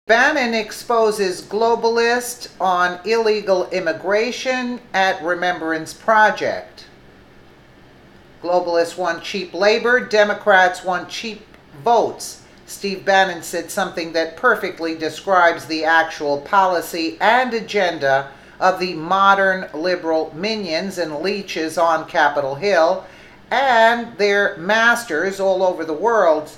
Bannon exposes Globalist on illegal immigration at Remembrance Project. Globalists want cheap labor, Democrats want cheap votes. Steve Bannon said something that perfectly describes the actual policy and agenda of the modern liberal minions and leeches on Capitol Hill and their masters all over the world.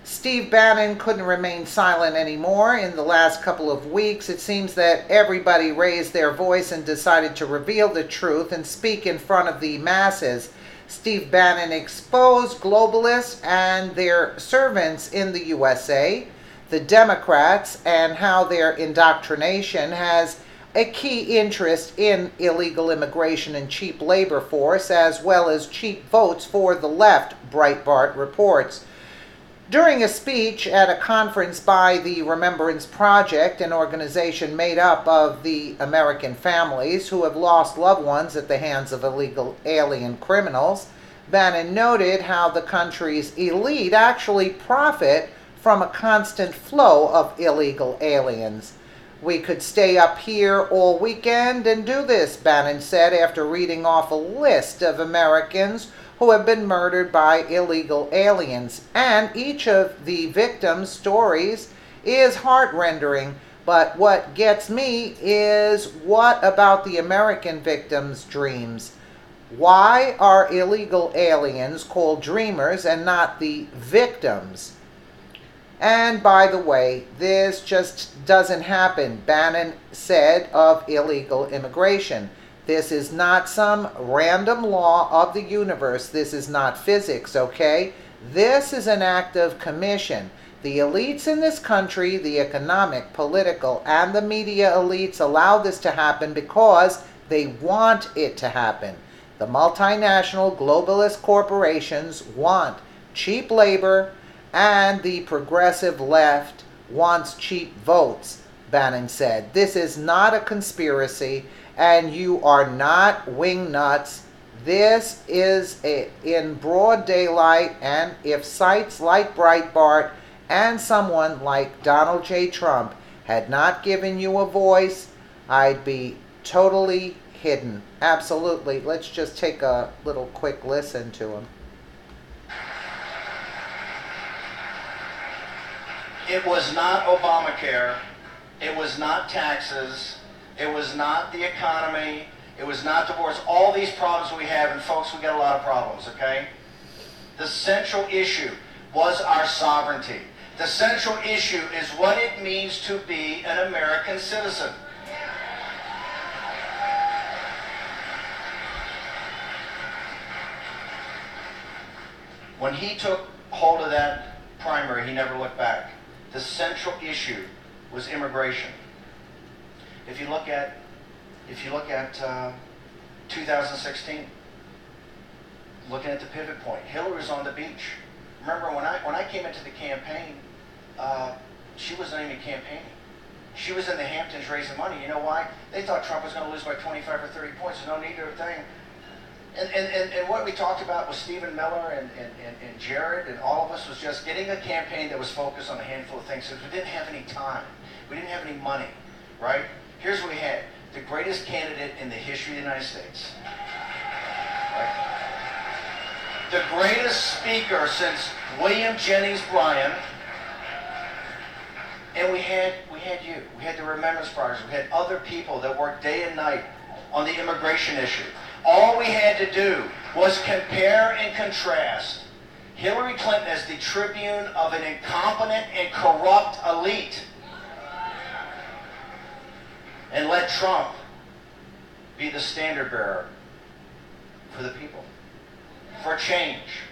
Steve Bannon couldn't remain silent anymore. In the last couple of weeks, it seems that everybody raised their voice and decided to reveal the truth and speak in front of the masses. Steve Bannon exposed globalists and their servants in the USA, the Democrats, and how their indoctrination has a key interest in illegal immigration and cheap labor force, as well as cheap votes for the left, Breitbart reports. During a speech at a conference by the Remembrance Project, an organization made up of the American families who have lost loved ones at the hands of illegal alien criminals, Bannon noted how the country's elite actually profit from a constant flow of illegal aliens. "We could stay up here all weekend and do this," Bannon said after reading off a list of Americans who have been murdered by illegal aliens. And each of the victims' stories is heart-rending. But what gets me is, what about the American victims' dreams? Why are illegal aliens called dreamers and not the victims? And by the way, this just doesn't happen, Bannon said of illegal immigration. This is not some random law of the universe. This is not physics, okay? This is an act of commission. The elites in this country, the economic, political, and the media elites allow this to happen because they want it to happen. The multinational globalist corporations want cheap labor, and the progressive left wants cheap votes, Bannon said. This is not a conspiracy, and you are not wing nuts. This is in broad daylight, and if sites like Breitbart and someone like Donald J. Trump had not given you a voice, I'd be totally hidden. Absolutely. Let's just take a little quick listen to him. It was not Obamacare. It was not taxes. It was not the economy. It was not divorce. All these problems we have, and folks, we got a lot of problems, okay? The central issue was our sovereignty. The central issue is what it means to be an American citizen. When he took hold of that primary, he never looked back. The central issue was immigration. If you look at 2016, looking at the pivot point, Hillary was on the beach. Remember when I came into the campaign, she wasn't even campaigning. She was in the Hamptons raising money. You know why? They thought Trump was going to lose by 25 or 30 points. There's no need to a thing. And what we talked about with Stephen Miller and Jared and all of us was just getting a campaign that was focused on a handful of things, because we didn't have any time. We didn't have any money, right? Here's what we had. The greatest candidate in the history of the United States. Right? The greatest speaker since William Jennings Bryan. And we had you. We had the Remembrance Project. We had other people that worked day and night on the immigration issue. All we had to do was compare and contrast Hillary Clinton as the tribune of an incompetent and corrupt elite, and let Trump be the standard bearer for the people, for change.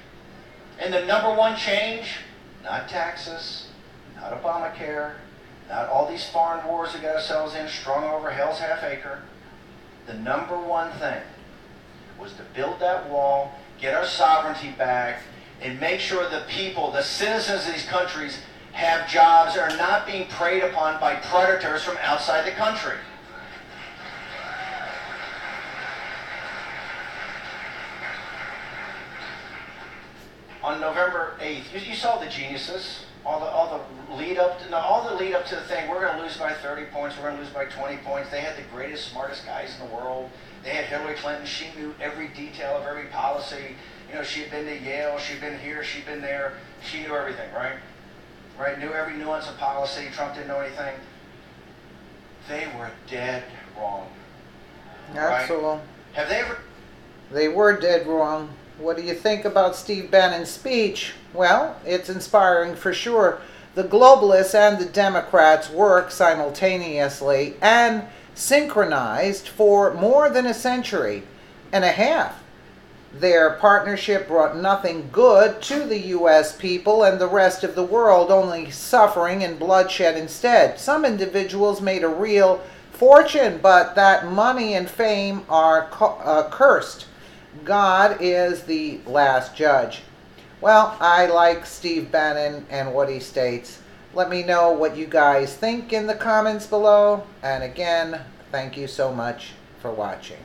And the number one change, not taxes, not Obamacare, not all these foreign wars that got ourselves in, strung over hell's half acre. The number one thing was to build that wall, get our sovereignty back, and make sure the people, the citizens of these countries, have jobs, are not being preyed upon by predators from outside the country. On November 8th, you saw the geniuses. all the lead up to, no, all the lead up to the thing. We're going to lose by 30 points. We're going to lose by 20 points. They had the greatest, smartest guys in the world. They had Hillary Clinton. She knew every detail of every policy. You know, she had been to Yale. She'd been here. She'd been there. She knew everything, right? Right? Knew every nuance of policy. Trump didn't know anything. They were dead wrong. Absolutely. Right? Have they ever? They were dead wrong. What do you think about Steve Bannon's speech? Well, it's inspiring for sure. The globalists and the Democrats work simultaneously and synchronized for more than a century and a half. Their partnership brought nothing good to the U.S. people and the rest of the world, only suffering and bloodshed instead. Some individuals made a real fortune, but that money and fame are cursed. God is the last judge. Well, I like Steve Bannon and what he states. Let me know what you guys think in the comments below. And again, thank you so much for watching.